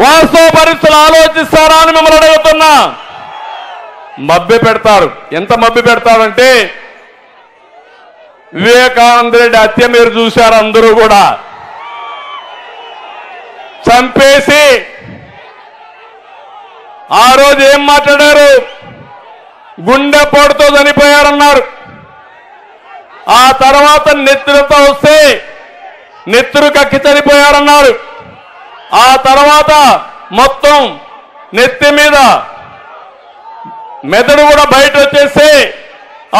వాస్తవ పరిస్థితులు ఆలోచిస్తారా అని మిమ్మల్ని అడుగుతున్నా. మభ్య పెడతారు. ఎంత మభ్య పెడతారంటే వివేకానంద రెడ్డి హత్య మీరు చూశారు. అందరూ కూడా చంపేసి ఆ రోజు ఏం మాట్లాడారు? గుండెపోటుతో చనిపోయారన్నారు. ఆ తర్వాత నెత్తురుతో వస్తే నెత్తురు కక్కి చనిపోయారన్నారు. ఆ తర్వాత మొత్తం నెత్తి మీద మెదడు కూడా బయట వచ్చేసి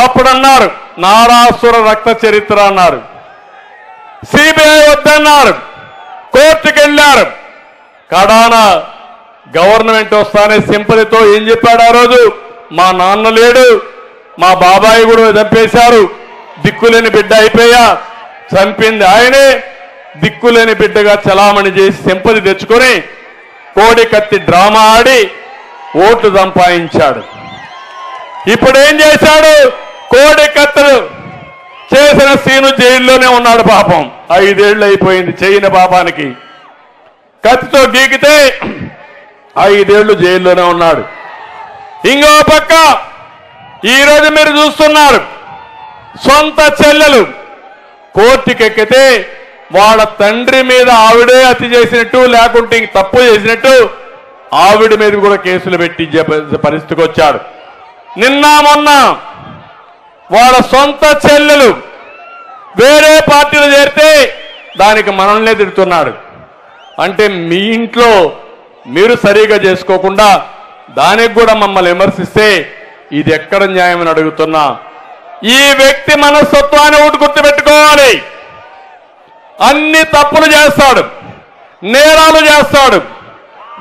అప్పుడు అన్నారు నారాసుర రక్త చరిత్ర అన్నారు. సిబిఐ వద్దన్నారు. కోర్టుకు వెళ్ళారు. కడాన గవర్నమెంట్ వస్తానే సింపతితో ఏం చెప్పాడు? ఆ రోజు మా నాన్న లేడు, మా బాబాయి కూడా చంపేశారు, దిక్కులేని బిడ్డ అయిపోయా, చంపింది ఆయనే, దిక్కులేని బిడ్డగా చలామణి చేసి సింపతి తెచ్చుకొని కోడి కత్తి డ్రామా ఆడి ఓట్లు సంపాదించాడు. ఇప్పుడు ఏం చేశాడు? కోడి కత్తులు చేసిన సీను జైల్లోనే ఉన్నాడు. పాపం 5 ఏళ్ళు అయిపోయింది చేయని పాపానికి. కత్తితో గీకితే 5 ఏళ్ళు జైల్లోనే ఉన్నాడు. ఇంకో పక్క ఈరోజు మీరు చూస్తున్నారు సొంత చెల్లెలు కోర్టుకెక్కితే వాళ్ళ తండ్రి మీద ఆవిడే హత్య చేసినట్టు లేకుంటే ఇంక తప్పు చేసినట్టు ఆవిడ మీద కూడా కేసులు పెట్టి పరిస్థితికి వచ్చాడు. నిన్న మొన్న వాళ్ళ సొంత చెల్లెలు వేరే పార్టీలు చేరితే దానికి మనల్నే తిడుతున్నాడు. అంటే మీ ఇంట్లో మీరు సరిగా చేసుకోకుండా దానికి కూడా మమ్మల్ని విమర్శిస్తే ఇది ఎక్కడ న్యాయమని అడుగుతున్నా. ఈ వ్యక్తి మనస్తత్వాన్ని ఒకటి గుర్తుపెట్టుకోవాలి. అన్ని తప్పులు చేస్తాడు, నేరాలు చేస్తాడు,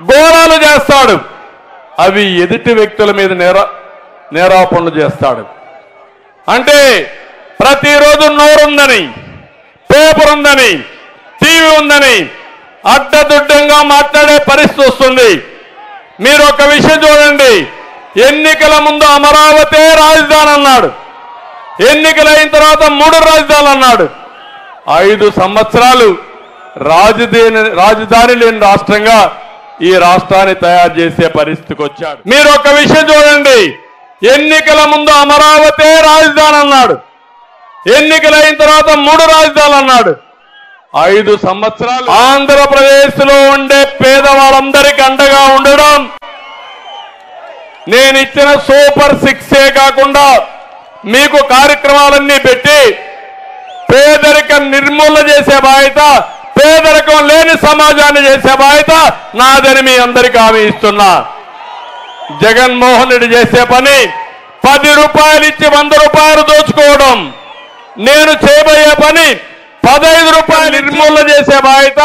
ఘోరాలు చేస్తాడు. అవి ఎదుటి వ్యక్తుల మీద నేరాపణలు చేస్తాడు. అంటే ప్రతిరోజు నోరుందని, పేపర్ ఉందని, టీవీ ఉందని అడ్డదుడ్డంగా మాట్లాడే పరిస్థితి వస్తుంది. మీరు ఒక విషయం చూడండి. ఎన్నికల ముందు అమరావతి రాజధాని అన్నాడు. ఎన్నికలైన తర్వాత 3 రాజధానులు అన్నాడు. 5 సంవత్సరాలు రాజధాని లేని రాష్ట్రంగా ఈ రాష్ట్రాన్ని తయారు చేసే పరిస్థితికి వచ్చాడు. మీరు ఒక విషయం చూడండి. ఎన్నికల ముందు అమరావతి రాజధాని అన్నాడు. ఎన్నికలైన తర్వాత 3 రాజధానులు అన్నాడు. 5 సంవత్సరాలు ఆంధ్రప్రదేశ్లో ఉండే పేదవాళ్ళందరికీ అండగా ఉండడం, నేను ఇచ్చిన సూపర్ 6 కాకుండా మీకు కార్యక్రమాలన్నీ పెట్టి పేదరికం నిర్మూలన చేసే బాధ్యత, పేదరికం లేని సమాజాన్ని చేసే బాధ్యత నాదని మీ అందరికీ హామీ ఇస్తున్నా. జగన్మోహన్ రెడ్డి చేసే పని 10 రూపాయలు ఇచ్చి 100 రూపాయలు దోచుకోవడం. నేను చేయబోయే పని 15 రూపాయలు నిర్మూలన చేసే బాధ్యత,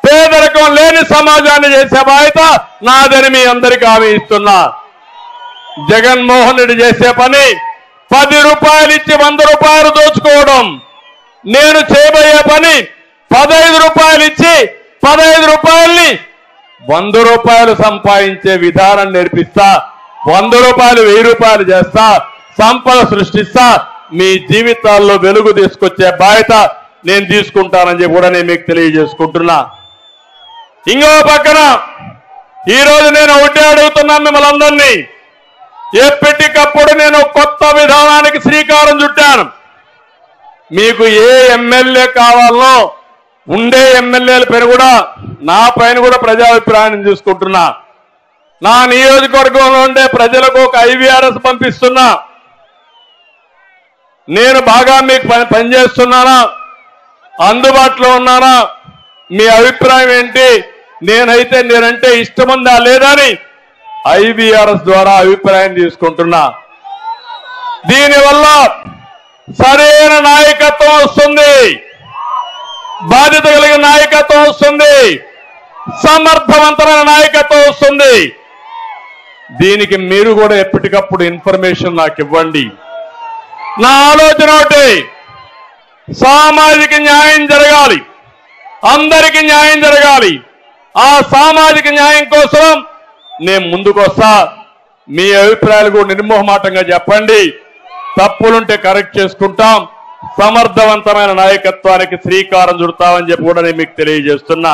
పేదరికం లేని సమాజాన్ని చేసే బాధ్యత నాదని మీ అందరికీ హామీ ఇస్తున్నా. జగన్మోహన్ రెడ్డి చేసే పని 10 రూపాయలు ఇచ్చి 100 రూపాయలు దోచుకోవడం. నేను చేయబోయే పని 15 రూపాయలు ఇచ్చి 15 రూపాయల్ని 100 రూపాయలు సంపాదించే విధానం నేర్పిస్తా. 100 రూపాయలు 1000 రూపాయలు చేస్తా, సంపద సృష్టిస్తా, మీ జీవితాల్లో వెలుగు తీసుకొచ్చే బాధ్యత నేను తీసుకుంటానని చెప్పి కూడా నేను మీకు తెలియజేసుకుంటున్నా. ఇంకో పక్కన ఈరోజు నేను ఒకటే అడుగుతున్నాను మిమ్మల్ని అందరినీ. ఎప్పటికప్పుడు నేను కొత్త విధానానికి శ్రీకారం చుట్టాను. మీకు ఏ ఎమ్మెల్యే కావాలో ఉండే ఎమ్మెల్యేల పైన కూడా నా పైన కూడా ప్రజాభిప్రాయాన్ని తీసుకుంటున్నా. నా నియోజకవర్గంలో ఉండే ప్రజలకు ఒక IVRS పంపిస్తున్నా. నేను బాగా మీకు పనిచేస్తున్నానా, అందుబాటులో ఉన్నానా, మీ అభిప్రాయం ఏంటి, నేనంటే ఇష్టముందా లేదా అని IVRS ద్వారా అభిప్రాయం తీసుకుంటున్నా. దీనివల్ల సరైన నాయకత్వం వస్తుంది, బాధ్యత కలిగిన నాయకత్వం వస్తుంది, సమర్థవంతమైన నాయకత్వం వస్తుంది. దీనికి మీరు కూడా ఎప్పటికప్పుడు ఇన్ఫర్మేషన్ నాకు ఇవ్వండి. నా ఆలోచన ఒకటి, సామాజిక న్యాయం జరగాలి, అందరికీ న్యాయం జరగాలి. ఆ సామాజిక న్యాయం కోసం నేను ముందుకు వస్తా. మీ అభిప్రాయాలు కూడా నిర్మోహమాటంగా చెప్పండి. తప్పులుంటే కరెక్ట్ చేసుకుంటాం. సమర్థవంతమైన నాయకత్వానికి శ్రీకారం చుడతామని చెప్పి కూడా నేను మీకు తెలియజేస్తున్నా.